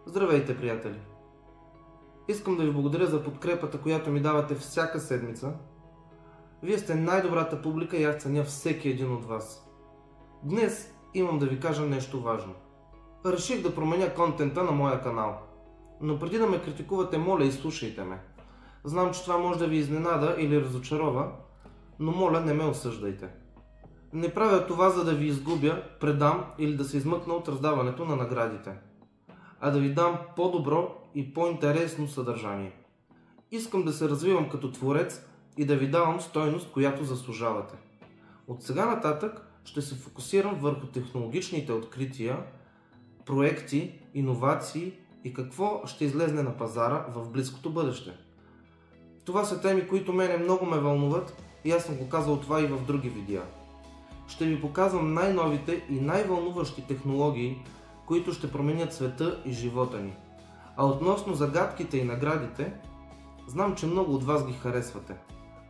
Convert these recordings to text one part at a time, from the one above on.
Здравейте, приятели! Искам да ви благодаря за подкрепата, която ми давате всяка седмица. Вие сте най-добрата публика и аз ценя всеки един от вас. Днес имам да ви кажа нещо важно. Реших да променя контента на моя канал. Но преди да ме критикувате, моля, изслушайте ме. Знам, че това може да ви изненада или разочарова, но моля, не ме осъждайте. Не правя това, за да ви изгубя, предам или да се измъкна от раздаването на наградите, а да ви дам по-добро и по-интересно съдържание. Искам да се развивам като творец и да ви давам стойност, която заслужавате. От сега нататък ще се фокусирам върху технологичните открития, проекти, иновации и какво ще излезне на пазара в близкото бъдеще. Това са теми, които мене много ме вълнуват и аз съм го казал това и в други видеа. Ще ви показвам най-новите и най-вълнуващи технологии, които ще променят света и живота ни. А относно загадките и наградите, знам, че много от вас ги харесвате.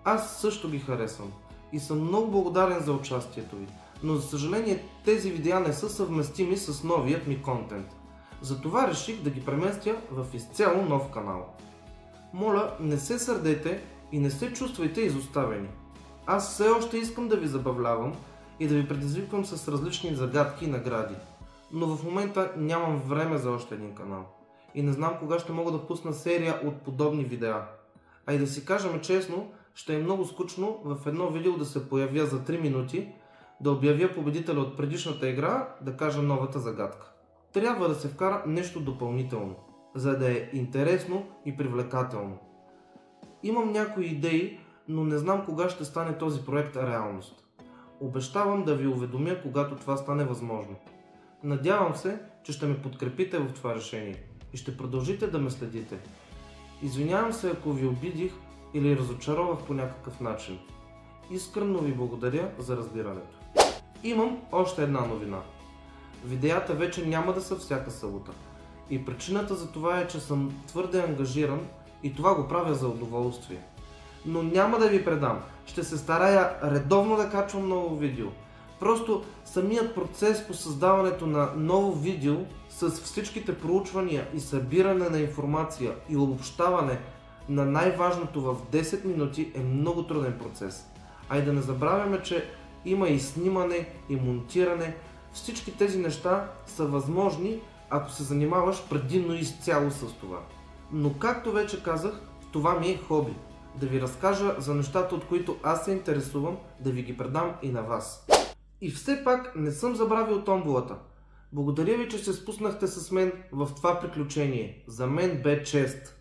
Аз също ги харесвам и съм много благодарен за участието ви, но за съжаление тези видеа не са съвместими с новият ми контент. Затова реших да ги преместя в изцяло нов канал. Моля, не се сърдете и не се чувствайте изоставени. Аз все още искам да ви забавлявам и да ви предизвиквам с различни загадки и награди. Но в момента нямам време за още един канал. И не знам кога ще мога да пусна серия от подобни видеа. А и да си кажем честно, ще е много скучно в едно видео да се появя за 3 минути, да обявя победителя от предишната игра, да кажа новата загадка. Трябва да се вкара нещо допълнително, за да е интересно и привлекателно. Имам някои идеи, но не знам кога ще стане този проект реалност. Обещавам да ви уведомя, когато това стане възможно. Надявам се, че ще ме подкрепите в това решение и ще продължите да ме следите. Извинявам се, ако ви обидих или разочаровах по някакъв начин. Искрено ви благодаря за разбирането. Имам още една новина. Видеята вече няма да са всяка събота. И причината за това е, че съм твърде ангажиран и това го правя за удоволствие. Но няма да ви предам. Ще се старая редовно да качвам ново видео. Просто самият процес по създаването на ново видео с всичките проучвания и събиране на информация и обобщаване на най-важното в 10 минути е много труден процес. А и да не забравяме, че има и снимане, и монтиране. Всички тези неща са възможни, ако се занимаваш предимно изцяло с това. Но както вече казах, това ми е хоби. Да ви разкажа за нещата, от които аз се интересувам, да ви ги предам и на вас. И все пак не съм забравил томболата. Благодаря ви, че се спуснахте с мен в това приключение. За мен бе чест.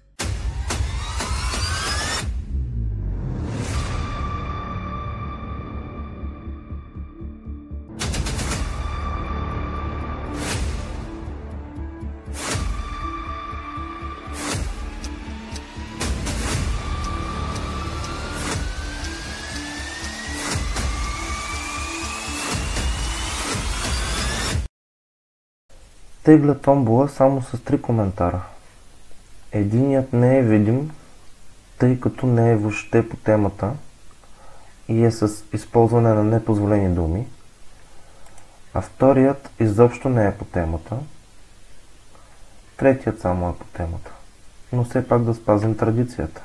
Тегля томбола само с 3 коментара. Единият не е видим, тъй като не е въобще по темата и е с използване на непозволени думи, а вторият изобщо не е по темата, третият само е по темата, но все пак да спазим традицията.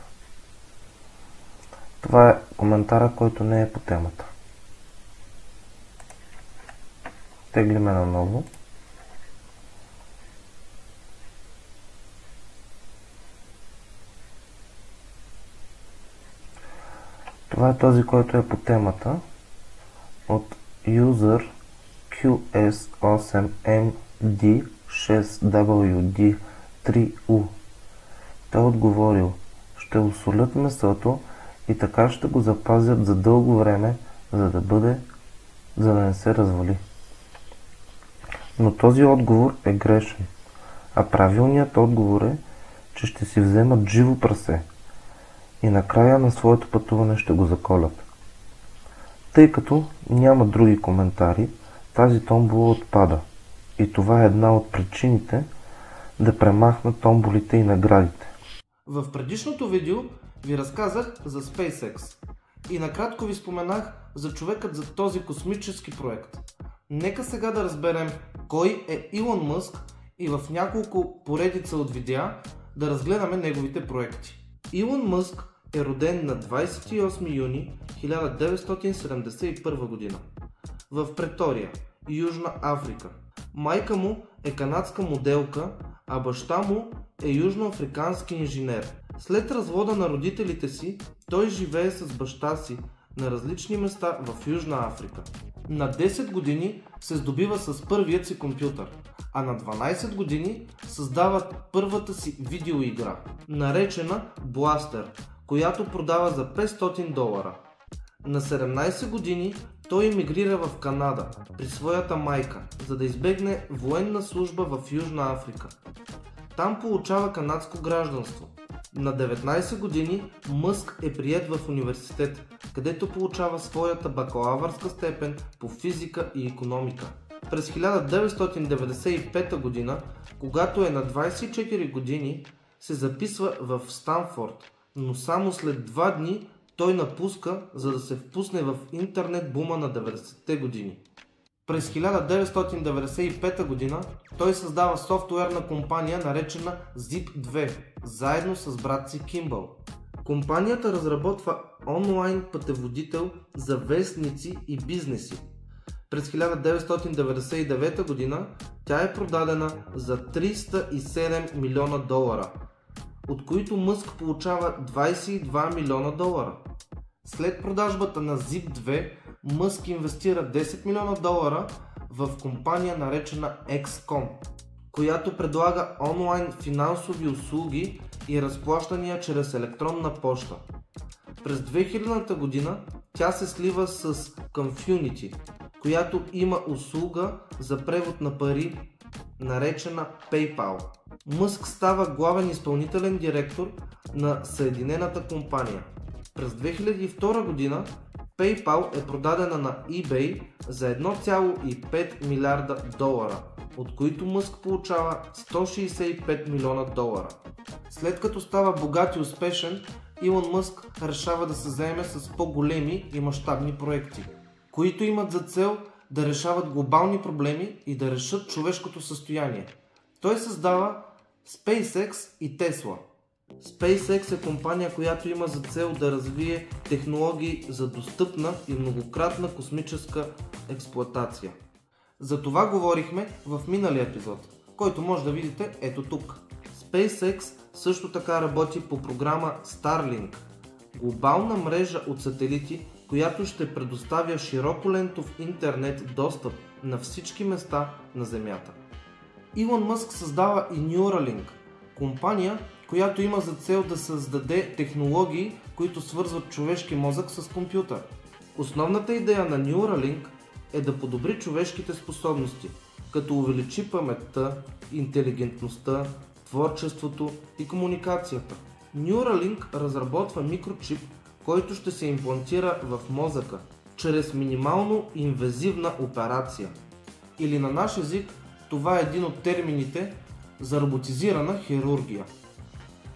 Това е коментара, който не е по темата. Теглиме наново. Това е този, който е по темата от User QS8MD6WD3U. Той е отговорил: ще усолят месото и така ще го запазят за дълго време, за да не се развали. Но този отговор е грешен, а правилният отговор е, че ще си вземат живо прасе и накрая на своето пътуване ще го заколят. Тъй като няма други коментари, тази томбола отпада и това е една от причините да премахна томболите и наградите. В предишното видео ви разказах за SpaceX и накратко ви споменах за човекът за този космически проект. Нека сега да разберем кой е Илон Мъск и в няколко поредица от видеа да разгледаме неговите проекти. Илон Мъск е роден на 28 юни 1971 година в Претория, Южна Африка. Майка му е канадска моделка, а баща му е южноафрикански инженер. След развода на родителите си, той живее с баща си на различни места в Южна Африка. На 10 години се здобива с първият си компютър, а на 12 години създава първата си видеоигра, наречена Бластър, която продава за $500. На 17 години той емигрира в Канада при своята майка, за да избегне военна служба в Южна Африка. Там получава канадско гражданство. На 19 години Мъск е приет в университет, където получава своята бакалавърска степен по физика и икономика. През 1995 година, когато е на 24 години, се записва в Станфорд, но само след 2 дни той напуска, за да се впусне в интернет бума на 90-те години. През 1995 година той създава софтуерна компания, наречена Zip2, заедно с брат си Кимбъл. Компанията разработва онлайн пътеводител за вестници и бизнеси. През 1999 година тя е продадена за $307 милиона, от които Мъск получава $22 милиона. След продажбата на Zip2, Мъск инвестира $10 милиона в компания наречена XCOM, която предлага онлайн финансови услуги и разплащания чрез електронна поща. През 2000 година тя се слива с Confunity, която има услуга за превод на пари, наречена PayPal. Мъск става главен изпълнителен директор на Съединената компания. През 2002 година PayPal е продадена на eBay за $1,5 милиарда, от които Мъск получава $165 милиона. След като става богат и успешен, Илон Мъск решава да се заеме с по-големи и мащабни проекти, които имат за цел да решават глобални проблеми и да решат човешкото състояние. Той създава SpaceX и Tesla. SpaceX е компания, която има за цел да развие технологии за достъпна и многократна космическа експлоатация. За това говорихме в миналия епизод, който може да видите ето тук. SpaceX също така работи по програма Starlink, глобална мрежа от сателити, която ще предоставя широколентов интернет достъп на всички места на Земята. Илон Мъск създава и Neuralink, компания, която има за цел да създаде технологии, които свързват човешки мозък с компютър. Основната идея на Neuralink е да подобри човешките способности, като увеличи паметта, интелигентността, творчеството и комуникацията. Neuralink разработва микрочип, който ще се имплантира в мозъка чрез минимално инвазивна операция. Или на наш език, това е един от термините за роботизирана хирургия.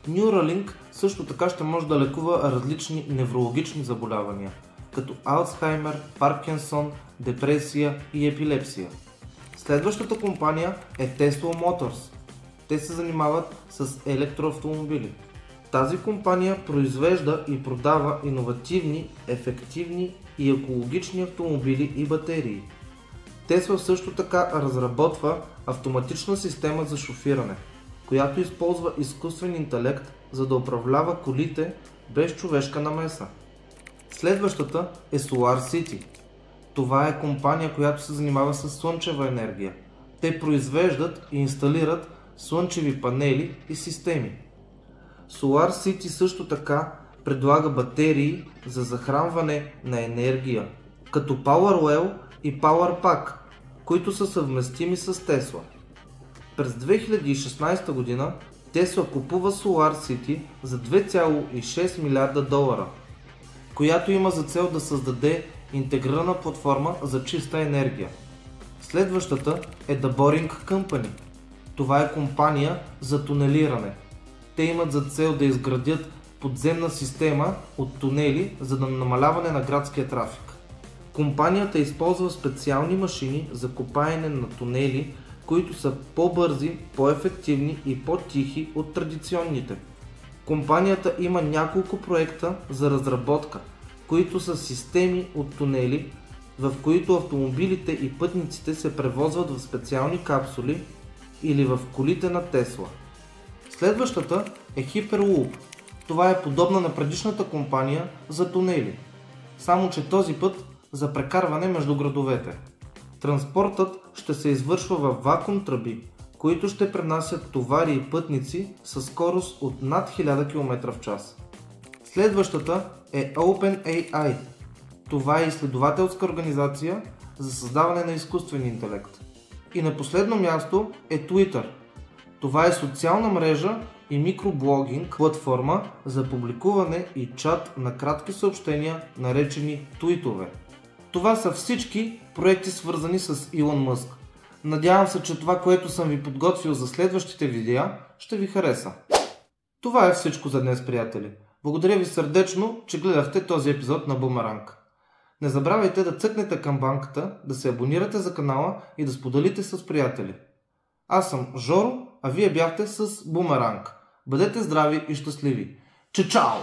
Neuralink също така ще може да лекува различни неврологични заболявания, като Алцхаймер, Паркинсон, депресия и епилепсия. Следващата компания е Tesla Motors. Те се занимават с електроавтомобили. Тази компания произвежда и продава иновативни, ефективни и екологични автомобили и батерии. Tesla също така разработва автоматична система за шофиране, която използва изкуствен интелект, за да управлява колите без човешка намеса. Следващата е SolarCity. Това е компания, която се занимава с слънчева енергия. Те произвеждат и инсталират слънчеви панели и системи. SolarCity също така предлага батерии за захранване на енергия, като Powerwell и PowerPack, които са съвместими с Tesla. През 2016 година Tesla купува SolarCity за $2,6 милиарда, която има за цел да създаде интегрирана платформа за чиста енергия. Следващата е The Boring Company. Това е компания за тунелиране. Те имат за цел да изградят подземна система от тунели за намаляване на градския трафик. Компанията използва специални машини за копаене на тунели, които са по-бързи, по-ефективни и по-тихи от традиционните. Компанията има няколко проекта за разработка, които са системи от тунели, в които автомобилите и пътниците се превозват в специални капсули или в колите на Тесла. Следващата е Hyperloop. Това е подобна на предишната компания за тунели, само че този път за прекарване между градовете. Транспортът ще се извършва във вакуум тръби, които ще пренасят товари и пътници със скорост от над 1000 км в час. Следващата е OpenAI. Това е изследователска организация за създаване на изкуствен интелект. И на последно място е Twitter. Това е социална мрежа и микроблогинг платформа за публикуване и чат на кратки съобщения, наречени твитове. Това са всички проекти, свързани с Илон Мъск. Надявам се, че това, което съм ви подготвил за следващите видеа, ще ви хареса. Това е всичко за днес, приятели. Благодаря ви сърдечно, че гледахте този епизод на Бумеранг. Не забравяйте да цъкнете камбанката, да се абонирате за канала и да споделите с приятели. Аз съм Жоро, а вие бяхте с Бумеранг. Бъдете здрави и щастливи. Чао!